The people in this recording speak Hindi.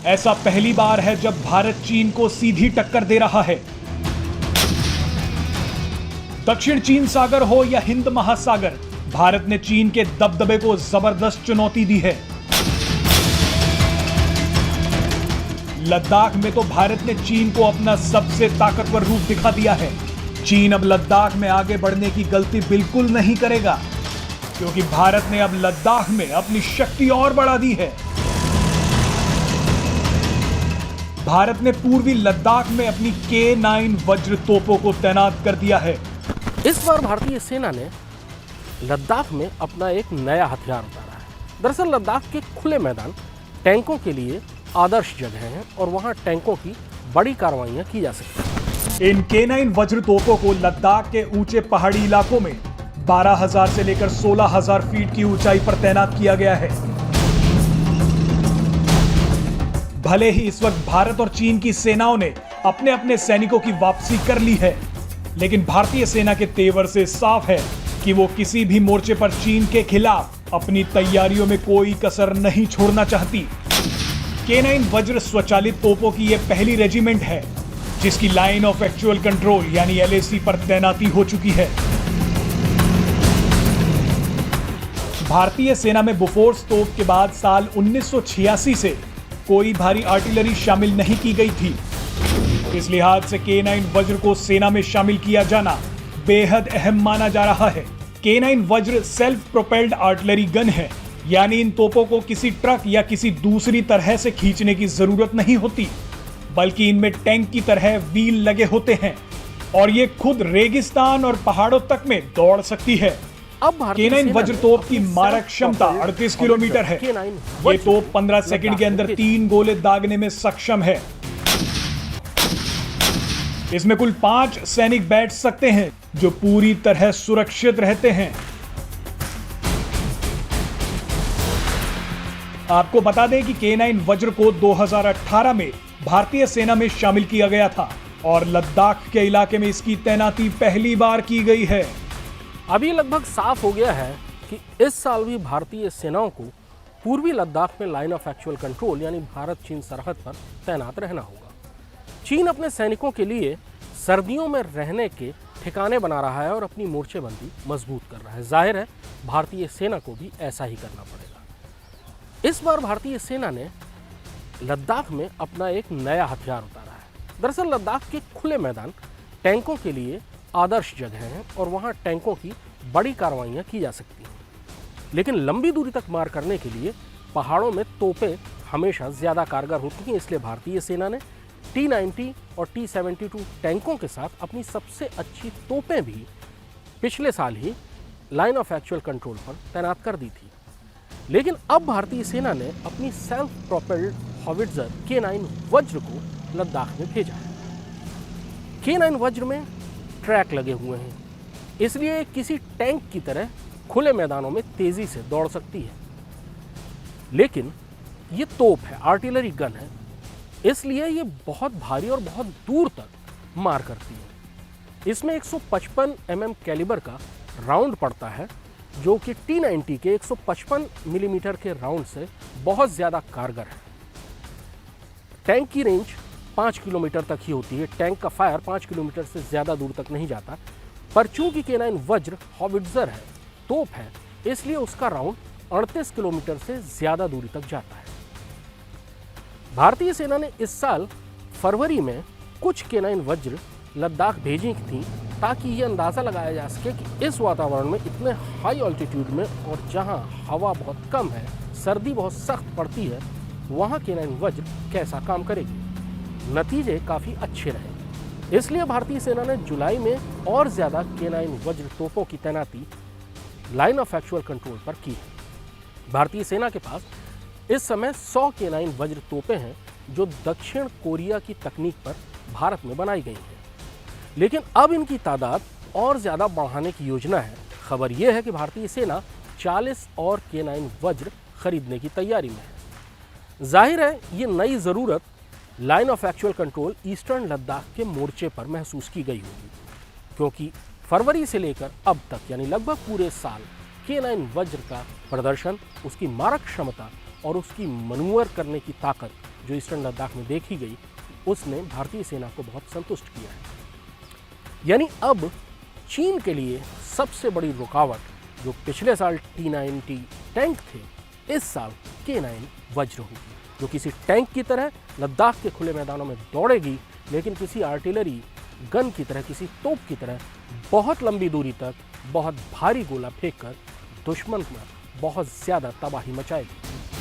ऐसा पहली बार है जब भारत चीन को सीधी टक्कर दे रहा है। दक्षिण चीन सागर हो या हिंद महासागर, भारत ने चीन के दबदबे को जबरदस्त चुनौती दी है। लद्दाख में तो भारत ने चीन को अपना सबसे ताकतवर रूप दिखा दिया है। चीन अब लद्दाख में आगे बढ़ने की गलती बिल्कुल नहीं करेगा, क्योंकि भारत ने अब लद्दाख में अपनी शक्ति और बढ़ा दी है। भारत ने पूर्वी लद्दाख में अपनी K9 वज्र तोपों को तैनात कर दिया है। इस बार भारतीय सेना ने लद्दाख में अपना एक नया हथियार उतारा है। दरअसल लद्दाख के खुले मैदान टैंकों के लिए आदर्श जगह हैं और वहां टैंकों की बड़ी कार्रवाइयां की जा सकती हैं। इन K9 वज्र तोपों को लद्दाख के ऊंचे पहाड़ी इलाकों में 12,000 से लेकर 16,000 फीट की ऊंचाई पर तैनात किया गया है। भले ही इस वक्त भारत और चीन की सेनाओं ने अपने अपने सैनिकों की वापसी कर ली है, लेकिन भारतीय सेना के तेवर से साफ है कि वो किसी भी मोर्चे पर चीन के खिलाफ अपनी तैयारियों में कोई कसर नहीं छोड़ना चाहती। K9 वज्र स्वचालित तोपों की यह पहली रेजिमेंट है जिसकी लाइन ऑफ एक्चुअल कंट्रोल यानी LAC पर तैनाती हो चुकी है। भारतीय सेना में बोफोर्स तोप के बाद साल 1986 से कोई भारी आर्टिलरी शामिल नहीं की गई थी। इस लिहाज से K9 वज्र को सेना में शामिल किया जाना बेहद अहम माना जा रहा है। K9 वज्र सेल्फ प्रोपेल्ड आर्टिलरी गन है, यानी इन तोपों को किसी ट्रक या किसी दूसरी तरह से खींचने की जरूरत नहीं होती, बल्कि इनमें टैंक की तरह व्हील लगे होते हैं और ये खुद रेगिस्तान और पहाड़ों तक में दौड़ सकती है। अब K9 वज्र तोप की मारक क्षमता 38 किलोमीटर है। ये तोप 15 सेकंड के अंदर 3 गोले दागने में सक्षम है। इसमें कुल 5 सैनिक बैठ सकते हैं जो पूरी तरह सुरक्षित रहते हैं। आपको बता दें कि K9 वज्र को 2018 में भारतीय सेना में शामिल किया गया था और लद्दाख के इलाके में इसकी तैनाती पहली बार की गई है। अब ये लगभग साफ हो गया है कि इस साल भी भारतीय सेनाओं को पूर्वी लद्दाख में लाइन ऑफ एक्चुअल कंट्रोल यानी भारत चीन सरहद पर तैनात रहना होगा। चीन अपने सैनिकों के लिए सर्दियों में रहने के ठिकाने बना रहा है और अपनी मोर्चेबंदी मजबूत कर रहा है। जाहिर है भारतीय सेना को भी ऐसा ही करना पड़ेगा। इस बार भारतीय सेना ने लद्दाख में अपना एक नया हथियार उतारा है। दरअसल लद्दाख के खुले मैदान टैंकों के लिए आदर्श जगह हैं और वहां टैंकों की बड़ी कार्रवाइयां की जा सकती हैं, लेकिन लंबी दूरी तक मार करने के लिए पहाड़ों में तोपें हमेशा ज़्यादा कारगर होती हैं। इसलिए भारतीय सेना ने T-90 और T-72 टैंकों के साथ अपनी सबसे अच्छी तोपें भी पिछले साल ही लाइन ऑफ एक्चुअल कंट्रोल पर तैनात कर दी थी। लेकिन अब भारतीय सेना ने अपनी सेल्फ प्रोपेल्ड हॉविट्जर K9 वज्र को लद्दाख में भेजा है। K9 वज्र में ट्रैक लगे हुए हैं, इसलिए किसी टैंक की तरह खुले मैदानों में तेजी से दौड़ सकती है। लेकिन ये तोप है, आर्टिलरी गन है, इसलिए ये बहुत भारी और बहुत दूर तक मार करती है। इसमें 155 mm कैलिबर का राउंड पड़ता है, जो कि T-90 के 155 मिलीमीटर के राउंड से बहुत ज़्यादा कारगर है। टैंक की रेंज 5 किलोमीटर तक ही होती है। टैंक का फायर 5 किलोमीटर से ज़्यादा दूर तक नहीं जाता, पर चूंकि K9 वज्र हॉविट्जर है, तोप है, इसलिए उसका राउंड 38 किलोमीटर से ज़्यादा दूरी तक जाता है। भारतीय सेना ने इस साल फरवरी में कुछ K9 वज्र लद्दाख भेजी थी ताकि ये अंदाज़ा लगाया जा सके कि इस वातावरण में, इतने हाई ऑल्टीट्यूड में और जहां हवा बहुत कम है, सर्दी बहुत सख्त पड़ती है, वहां K9 वज्र कैसा काम करेगी। नतीजे काफ़ी अच्छे रहे। इसलिए भारतीय सेना ने जुलाई में और ज़्यादा K9 वज्र तोपों की तैनाती लाइन ऑफ एक्चुअल कंट्रोल पर की है। भारतीय सेना के पास इस समय 100 K9 वज्र तोपें हैं जो दक्षिण कोरिया की तकनीक पर भारत में बनाई गई हैं, लेकिन अब इनकी तादाद और ज़्यादा बढ़ाने की योजना है। खबर यह है कि भारतीय सेना 40 और K9 वज्र खरीदने की तैयारी में है। जाहिर है ये नई ज़रूरत line of actual control eastern Ladakh के मोर्चे पर महसूस की गई होगी, क्योंकि फरवरी से लेकर अब तक यानी लगभग पूरे साल K9 वज्र का प्रदर्शन, उसकी मारक क्षमता और उसकी मनूवर करने की ताकत जो ईस्टर्न लद्दाख में देखी गई उसने भारतीय सेना को बहुत संतुष्ट किया है। यानी अब चीन के लिए सबसे बड़ी रुकावट जो पिछले साल T-90 टैंक थे, इस साल K9 वज्र होगी, जो किसी टैंक की तरह लद्दाख के खुले मैदानों में दौड़ेगी, लेकिन किसी आर्टिलरी गन की तरह, किसी तोप की तरह बहुत लंबी दूरी तक बहुत भारी गोला फेंककर दुश्मन पर बहुत ज़्यादा तबाही मचाएगी।